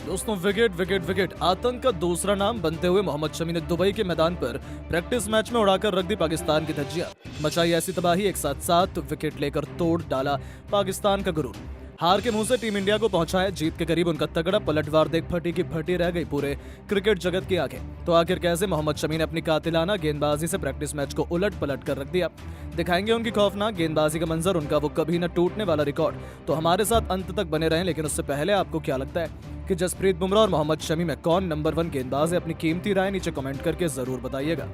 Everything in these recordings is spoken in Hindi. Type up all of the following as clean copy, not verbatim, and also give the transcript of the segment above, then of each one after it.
दोस्तों विकेट विकेट विकेट आतंक का दूसरा नाम बनते हुए मोहम्मद शमी ने दुबई के मैदान पर प्रैक्टिस मैच में उड़ाकर रख दी पाकिस्तान की धज्जियां। मचाई ऐसी तबाही, एक साथ 7 विकेट लेकर तोड़ डाला पाकिस्तान का गुरूर। हार के मुंह से टीम इंडिया को पहुंचाया जीत के करीब उनका तगड़ा पलटवार देख फटी की फटी रह गई पूरे क्रिकेट जगत की आंखें। तो आखिर कैसे मोहम्मद शमी ने अपनी कातिलाना गेंदबाजी से प्रैक्टिस मैच को उलट पलट कर रख दिया। दिखाएंगे उनकी खौफनाक गेंदबाजी का मंजर, उनका वो कभी न टूटने वाला रिकॉर्ड। तो हमारे साथ अंत तक बने रहें। लेकिन उससे पहले आपको क्या लगता है कि जसप्रीत बुमराह और मोहम्मद शमी में कौन नंबर 1 गेंदबाज है? अपनी कीमती राय नीचे कमेंट करके जरूर बताइएगा।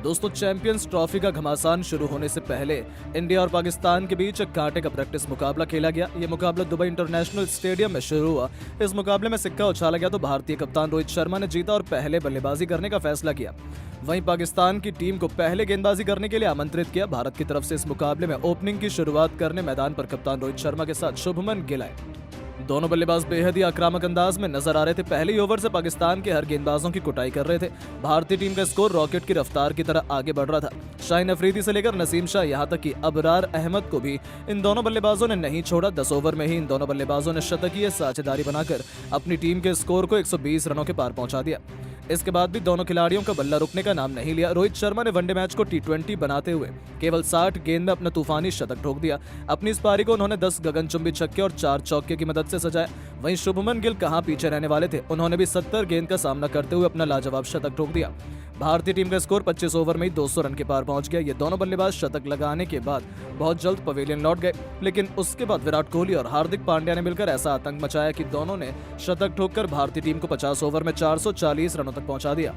दोस्तों चैंपियंस ट्रॉफी का घमासान शुरू होने से पहले इंडिया और पाकिस्तान के बीच एक कांटे का प्रैक्टिस मुकाबला खेला गया। ये मुकाबला दुबई इंटरनेशनल स्टेडियम में शुरू हुआ। इस मुकाबले में सिक्का उछाला गया तो भारतीय कप्तान रोहित शर्मा ने जीता और पहले बल्लेबाजी करने का फैसला किया। वहीं पाकिस्तान की टीम को पहले गेंदबाजी करने के लिए आमंत्रित किया। भारत की तरफ से इस मुकाबले में ओपनिंग की शुरुआत करने मैदान पर कप्तान रोहित शर्मा के साथ शुभमन गिल आए। दोनों बल्लेबाज बेहद ही आक्रामक अंदाज में नजर आ रहे थे। पहले ही ओवर से पाकिस्तान के हर गेंदबाजों की कुटाई कर रहे थे। भारतीय टीम का स्कोर रॉकेट की रफ्तार की तरह आगे बढ़ रहा था। शाहीन अफरीदी से लेकर नसीम शाह, यहां तक कि अबरार अहमद को भी इन दोनों बल्लेबाजों ने नहीं छोड़ा। 10 ओवर में ही इन दोनों बल्लेबाजों ने शतकीय साझेदारी बनाकर अपनी टीम के स्कोर को 120 रनों के पार पहुंचा दिया। इसके बाद भी दोनों खिलाड़ियों का बल्ला रुकने का नाम नहीं लिया। रोहित शर्मा ने वनडे मैच को T20 बनाते हुए केवल 60 गेंद में अपना तूफानी शतक ठोक दिया। अपनी इस पारी को उन्होंने 10 गगनचुंबी छक्के और 4 चौके की मदद से सजाया। वहीं शुभमन गिल कहां पीछे रहने वाले थे, उन्होंने भी 70 गेंद का सामना करते हुए अपना लाजवाब शतक ठोक दिया। भारतीय टीम का स्कोर 25 ओवर में ही 200 रन के पार पहुंच गया। ये दोनों बल्लेबाज शतक लगाने के बाद बहुत जल्द पवेलियन लौट गए। लेकिन उसके बाद विराट कोहली और हार्दिक पांड्या ने मिलकर ऐसा आतंक मचाया कि दोनों ने शतक ठोककर भारतीय टीम को 50 ओवर में 440 रनों तक पहुंचा दिया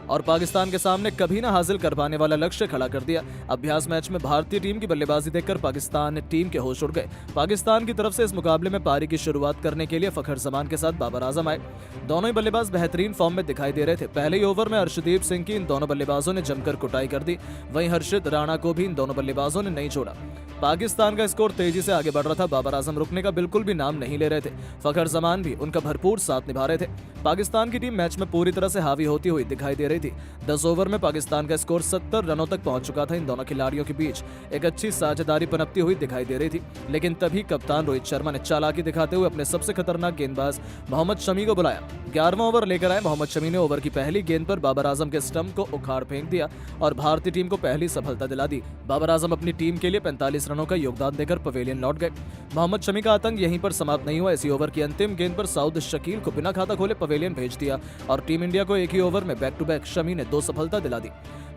और पाकिस्तान के सामने कभी ना हासिल कर पाने वाला लक्ष्य खड़ा कर दिया। अभ्यास मैच में भारतीय टीम की बल्लेबाजी देखकर पाकिस्तान टीम के होश उड़ गए। पाकिस्तान की तरफ से इस मुकाबले में पारी की शुरुआत करने के लिए फखर जमान के साथ बाबर आजम आए। दोनों ही बल्लेबाज बेहतरीन फॉर्म में दिखाई दे रहे थे। पहले ही ओवर में अर्शदीप सिंह की इन दोनों बल्लेबाजों ने जमकर कुटाई कर दी। वहीं हर्षित राणा को भी इन दोनों बल्लेबाजों ने नहीं छोड़ा। पाकिस्तान का स्कोर तेजी से आगे बढ़ रहा था। बाबर आजम रुकने का बिल्कुल भी नाम नहीं ले रहे थे। फखर जमान भी उनका भरपूर साथ निभा रहे थे। पाकिस्तान की टीम मैच में पूरी तरह से हावी होती हुई दिखाई दे रही थी। 10 ओवर में पाकिस्तान का स्कोर 70 रनों तक पहुंच चुका था। इन दोनों खिलाड़ियों के बीच एक अच्छी साझेदारी पनपती हुई दिखाई दे रही थी। लेकिन तभी कप्तान रोहित शर्मा ने चालाकी दिखाते हुए अपने सबसे खतरनाक गेंदबाज मोहम्मद शमी को बुलाया। 11वां ओवर लेकर आए मोहम्मद शमी ने ओवर की पहली गेंद पर बाबर आजम के स्टंप को उखाड़ फेंक दिया और भारतीय टीम को पहली सफलता दिला दी। बाबर आजम अपनी टीम के लिए 45 रनों का योगदान देकर पवेलियन लौट गए। मोहम्मद शमी का आतंक यहीं पर समाप्त नहीं हुआ। इसी ओवर की अंतिम गेंद पर साउद शकील को बिना खाता खोले पवेलियन भेज दिया और टीम इंडिया को एक ही ओवर में बैक टू बैक शमी ने 2 सफलता दिला दी।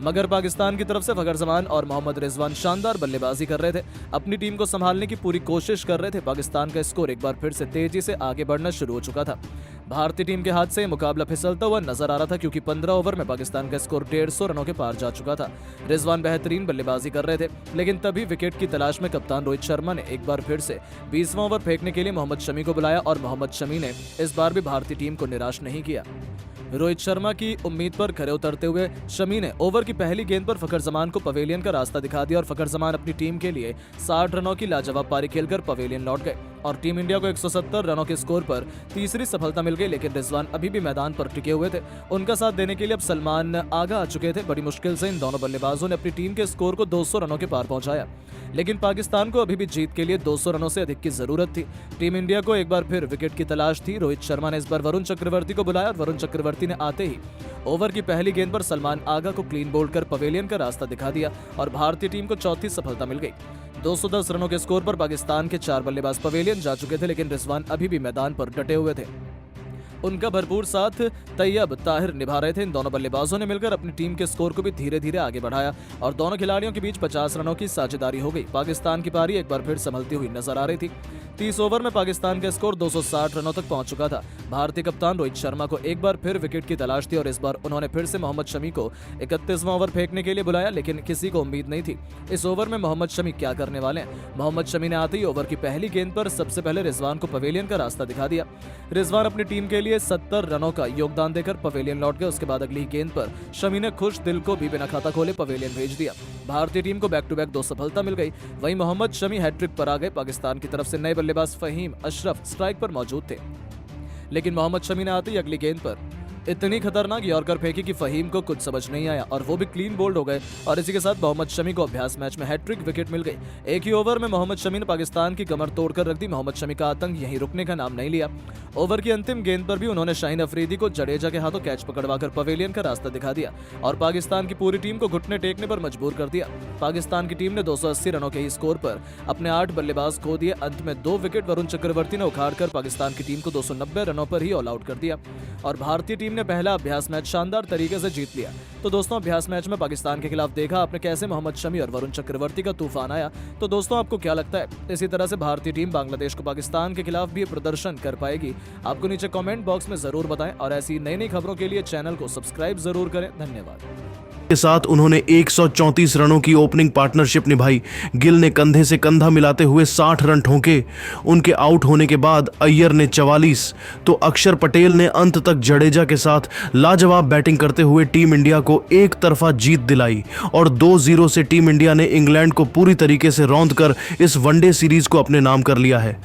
मगर पाकिस्तान की तरफ से फखर जमान और मोहम्मद रिजवान शानदार बल्लेबाजी कर रहे थे। अपनी टीम को संभालने की पूरी कोशिश कर रहे थे। पाकिस्तान का स्कोर एक बार फिर से तेजी से आगे बढ़ना शुरू हो चुका था। भारतीय टीम के हाथ से मुकाबला फिसलता हुआ नजर आ रहा था क्योंकि 15 ओवर में पाकिस्तान का स्कोर 150 रनों के पार जा चुका था। रिजवान बेहतरीन बल्लेबाजी कर रहे थे। लेकिन तभी विकेट की तलाश में कप्तान रोहित शर्मा ने एक बार फिर से 20वां ओवर फेंकने के लिए मोहम्मद शमी को बुलाया और मोहम्मद शमी ने इस बार भी भारतीय टीम को निराश नहीं किया। रोहित शर्मा की उम्मीद पर खरे उतरते हुए शमी ने ओवर की पहली गेंद पर फखर जमान को पवेलियन का रास्ता दिखा दिया और फखर जमान अपनी टीम के लिए 60 रनों की लाजवाब पारी खेलकर पवेलियन लौट गए और टीम इंडिया को 170 रनों के स्कोर पर तीसरी सफलता मिल गई। लेकिन रिजवान अभी भी मैदान पर टिके हुए थे। उनका साथ देने के लिए अब सलमान आगा आ चुके थे। बड़ी मुश्किल से इन दोनों बल्लेबाजों ने अपनी टीम के स्कोर को 200 रनों के पार पहुंचाया। लेकिन पाकिस्तान को अभी भी जीत के लिए 200 रनों से अधिक की जरूरत थी। टीम इंडिया को एक बार फिर विकेट की तलाश थी। रोहित शर्मा ने इस बार वरुण चक्रवर्ती को बुलाया और वरुण चक्रवर्ती ने आते ही ओवर की पहली गेंद पर सलमान आगा को क्लीन बोल्ड कर पवेलियन का रास्ता दिखा दिया और भारतीय टीम को चौथी सफलता मिल गई। 210 रनों के स्कोर पर पाकिस्तान के 4 बल्लेबाज पवेलियन जा चुके थे। लेकिन रिजवान अभी भी मैदान पर डटे हुए थे। उनका भरपूर साथ तैयब ताहिर निभा रहे थे। इन दोनों बल्लेबाजों ने मिलकर अपनी टीम के स्कोर को भी धीरे धीरे आगे बढ़ाया और दोनों खिलाड़ियों के बीच 50 रनों की साझेदारी हो गई। पाकिस्तान की पारी एक बार फिर संभलती हुई नजर आ रही थी। 30 ओवर में पाकिस्तान का स्कोर 260 रनों तक पहुंच चुका था। भारतीय कप्तान रोहित शर्मा को एक बार फिर विकेट की तलाश थी और इस बार उन्होंने फिर से मोहम्मद शमी को 31वां ओवर फेंकने के लिए बुलाया। लेकिन किसी को उम्मीद नहीं थी इस ओवर में मोहम्मद शमी क्या करने वाले हैं। मोहम्मद शमी ने आते ही ओवर की पहली गेंद पर सबसे पहले रिजवान को पवेलियन का रास्ता दिखा दिया। रिजवान अपनी टीम के लिए 70 रनों का योगदान देकर पवेलियन लौट गए। उसके बाद अगली गेंद पर शमी ने खुश दिल को भी बिना खाता खोले पवेलियन भेज दिया। भारतीय टीम को बैक टू बैक 2 सफलता मिल गई। वहीं मोहम्मद शमी हैट्रिक पर आ गए। पाकिस्तान की तरफ से नए बल्लेबाज फहीम अशरफ स्ट्राइक पर मौजूद थे। लेकिन मोहम्मद शमी ने आते ही अगली गेंद पर इतनी खतरनाक यॉर्कर फेंकी कि फहीम को कुछ समझ नहीं आया और वो भी क्लीन बोल्ड हो गए और इसी के साथ मोहम्मद शमी को अभ्यास मैच में हैट्रिक विकेट मिल गई। एक ही ओवर में मोहम्मद शमी ने पाकिस्तान की कमर तोड़कर रख दी। मोहम्मद शमी का आतंक यहीं रुकने का नाम नहीं लिया। ओवर की अंतिम गेंद पर भी उन्होंने शाहीन अफरीदी को जडेजा के हाथों कैच पकड़वाकर पवेलियन का रास्ता दिखा दिया और पाकिस्तान की पूरी टीम को घुटने टेकने पर मजबूर कर दिया। पाकिस्तान की टीम ने 280 रनों के ही स्कोर पर अपने 8 बल्लेबाज खो दिए। अंत में 2 विकेट वरुण चक्रवर्ती ने उखाड़कर पाकिस्तान की टीम को 290 रनों पर ही ऑल आउट कर दिया और भारतीय टीम ने पहला अभ्यास मैच शानदार तरीके से जीत लिया। तो दोस्तों, अभ्यास मैच में पाकिस्तान के खिलाफ देखा आपने कैसे मोहम्मद शमी और वरुण चक्रवर्ती का तूफान आया। तो दोस्तों, आपको क्या लगता है इसी तरह से भारतीय टीम बांग्लादेश को पाकिस्तान के खिलाफ भी प्रदर्शन कर पाएगी? आपको नीचे कमेंट बॉक्स में जरूर बताएं और ऐसी नई नई खबरों के लिए चैनल को सब्सक्राइब जरूर करें। धन्यवाद। के साथ उन्होंने 134 रनों की ओपनिंग पार्टनरशिप निभाई। गिल ने कंधे से कंधा मिलाते हुए 60 रन ठोके। उनके आउट होने के बाद अय्यर ने 44 तो अक्षर पटेल ने अंत तक जडेजा के साथ लाजवाब बैटिंग करते हुए टीम इंडिया को एक तरफा जीत दिलाई और 2-0 से टीम इंडिया ने इंग्लैंड को पूरी तरीके से रौंद कर इस वनडे सीरीज को अपने नाम कर लिया है।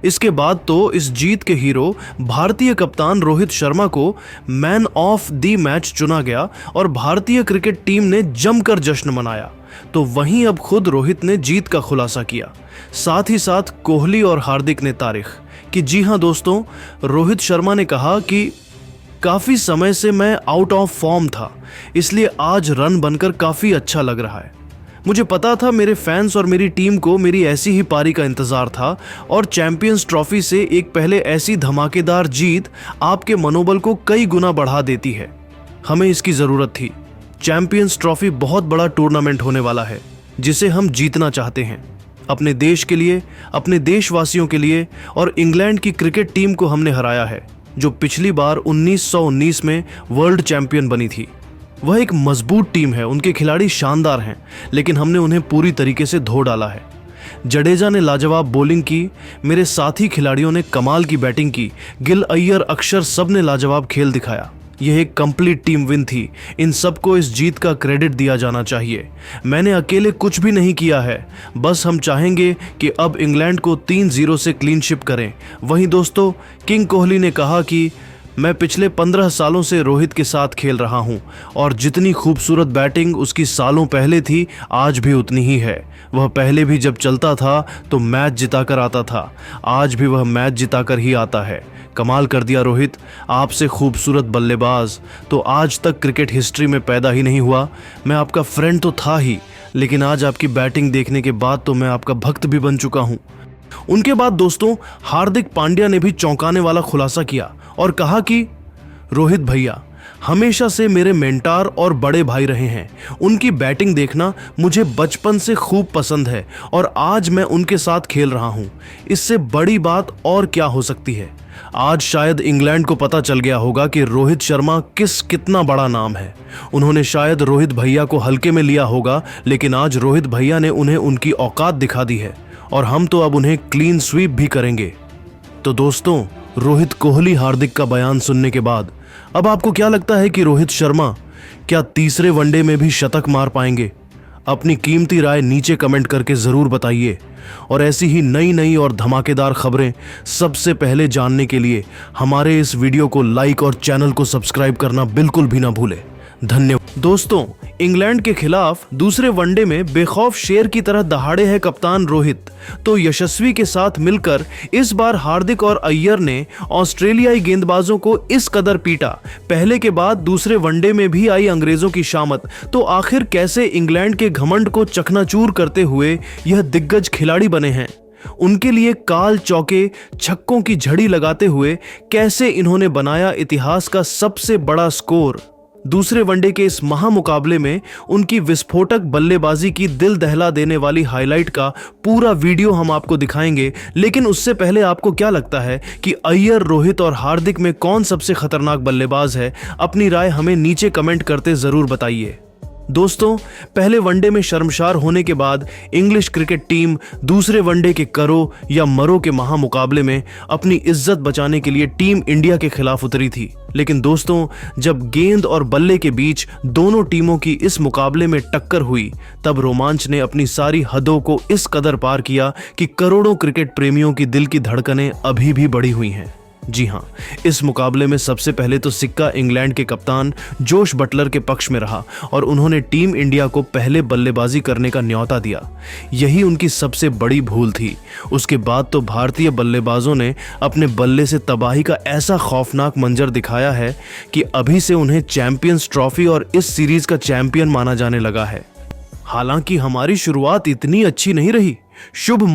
इसके बाद तो इस जीत के हीरो भारतीय कप्तान रोहित शर्मा को मैन ऑफ द मैच चुना गया और भारतीय क्रिकेट टीम ने जमकर जश्न मनाया। तो वहीं अब खुद रोहित ने जीत का खुलासा किया, साथ ही साथ कोहली और हार्दिक ने तारीख कि जी हां दोस्तों, रोहित शर्मा ने कहा कि काफ़ी समय से मैं आउट ऑफ फॉर्म था, इसलिए आज रन बनकर काफ़ी अच्छा लग रहा है। मुझे पता था मेरे फैंस और मेरी टीम को मेरी ऐसी ही पारी का इंतज़ार था और चैंपियंस ट्रॉफी से एक पहले ऐसी धमाकेदार जीत आपके मनोबल को कई गुना बढ़ा देती है। हमें इसकी ज़रूरत थी। चैंपियंस ट्रॉफी बहुत बड़ा टूर्नामेंट होने वाला है जिसे हम जीतना चाहते हैं, अपने देश के लिए, अपने देशवासियों के लिए। और इंग्लैंड की क्रिकेट टीम को हमने हराया है जो पिछली बार 1919 में वर्ल्ड चैंपियन बनी थी। वह एक मजबूत टीम है, उनके खिलाड़ी शानदार हैं, लेकिन हमने उन्हें पूरी तरीके से धो डाला है। जडेजा ने लाजवाब बॉलिंग की, मेरे साथी खिलाड़ियों ने कमाल की बैटिंग की, गिल, अय्यर, अक्षर सब ने लाजवाब खेल दिखाया। यह एक कंप्लीट टीम विन थी। इन सबको इस जीत का क्रेडिट दिया जाना चाहिए। मैंने अकेले कुछ भी नहीं किया है, बस हम चाहेंगे कि अब इंग्लैंड को 3-0 से क्लीन शिप करें। वहीं दोस्तों, किंग कोहली ने कहा कि मैं पिछले 15 सालों से रोहित के साथ खेल रहा हूं और जितनी खूबसूरत बैटिंग उसकी सालों पहले थी, आज भी उतनी ही है। वह पहले भी जब चलता था तो मैच जिताकर आता था, आज भी वह मैच जिताकर ही आता है। कमाल कर दिया रोहित, आपसे खूबसूरत बल्लेबाज तो आज तक क्रिकेट हिस्ट्री में पैदा ही नहीं हुआ। मैं आपका फ्रेंड तो था ही, लेकिन आज आपकी बैटिंग देखने के बाद तो मैं आपका भक्त भी बन चुका हूं। उनके बाद दोस्तों, हार्दिक पांड्या ने भी चौंकाने वाला खुलासा किया और कहा कि रोहित भैया हमेशा से मेरे मेंटर और बड़े भाई रहे हैं। उनकी बैटिंग देखना मुझे बचपन से खूब पसंद है और आज मैं उनके साथ खेल रहा हूं। इससे बड़ी बात और क्या हो सकती है। आज शायद इंग्लैंड को पता चल गया होगा कि रोहित शर्मा कितना बड़ा नाम है। उन्होंने शायद रोहित भैया को हल्के में लिया होगा, लेकिन आज रोहित भैया ने उन्हें उनकी औकात दिखा दी है और हम तो अब उन्हें क्लीन स्वीप भी करेंगे। तो दोस्तों, रोहित कोहली हार्दिक का बयान सुनने के बाद अब आपको क्या लगता है कि रोहित शर्मा क्या तीसरे वनडे में भी शतक मार पाएंगे? अपनी कीमती राय नीचे कमेंट करके जरूर बताइए और ऐसी ही नई और धमाकेदार खबरें सबसे पहले जानने के लिए हमारे इस वीडियो को लाइक और चैनल को सब्सक्राइब करना बिल्कुल भी ना भूलें। धन्यवाद। दोस्तों, इंग्लैंड के खिलाफ दूसरे वनडे में बेखौफ शेर की तरह दहाड़े हैं कप्तान रोहित। तो यशस्वी के साथ मिलकर इस बार हार्दिक और अय्यर ने ऑस्ट्रेलियाई गेंदबाजों को इस कदर पीटा। पहले के बाद दूसरे वनडे में भी आई अंग्रेजों की शामत। तो आखिर कैसे इंग्लैंड के घमंड को चकनाचूर करते हुए यह दिग्गज खिलाड़ी बने हैं? उनके लिए काल चौके छक्कों की झड़ी लगाते हुए कैसे इन्होंने बनाया इतिहास का सबसे बड़ा स्कोर? दूसरे वनडे के इस महामुकाबले में उनकी विस्फोटक बल्लेबाजी की दिल दहला देने वाली हाईलाइट का पूरा वीडियो हम आपको दिखाएंगे। लेकिन उससे पहले आपको क्या लगता है कि अय्यर, रोहित और हार्दिक में कौन सबसे खतरनाक बल्लेबाज है? अपनी राय हमें नीचे कमेंट करते जरूर बताइए। दोस्तों, पहले वनडे में शर्मसार होने के बाद इंग्लिश क्रिकेट टीम दूसरे वनडे के करो या मरो के महामुकाबले में अपनी इज्जत बचाने के लिए टीम इंडिया के खिलाफ उतरी थी। लेकिन दोस्तों, जब गेंद और बल्ले के बीच दोनों टीमों की इस मुकाबले में टक्कर हुई, तब रोमांच ने अपनी सारी हदों को इस कदर पार किया कि करोड़ों क्रिकेट प्रेमियों की दिल की धड़कनें अभी भी बढ़ी हुई हैं। जी हां, इस मुकाबले में सबसे पहले तो सिक्का इंग्लैंड के कप्तान जोश बटलर के पक्ष में रहा और उन्होंने टीम इंडिया को पहले बल्लेबाजी करने का न्योता दिया। यही उनकी सबसे बड़ी भूल थी। उसके बाद तो भारतीय बल्लेबाजों ने अपने बल्ले से तबाही का ऐसा खौफनाक मंजर दिखाया है कि अभी से उन्हें चैंपियंस ट्रॉफी और इस सीरीज का चैंपियन माना जाने लगा है। हालांकि हमारी शुरुआत इतनी अच्छी नहीं रही। शुभ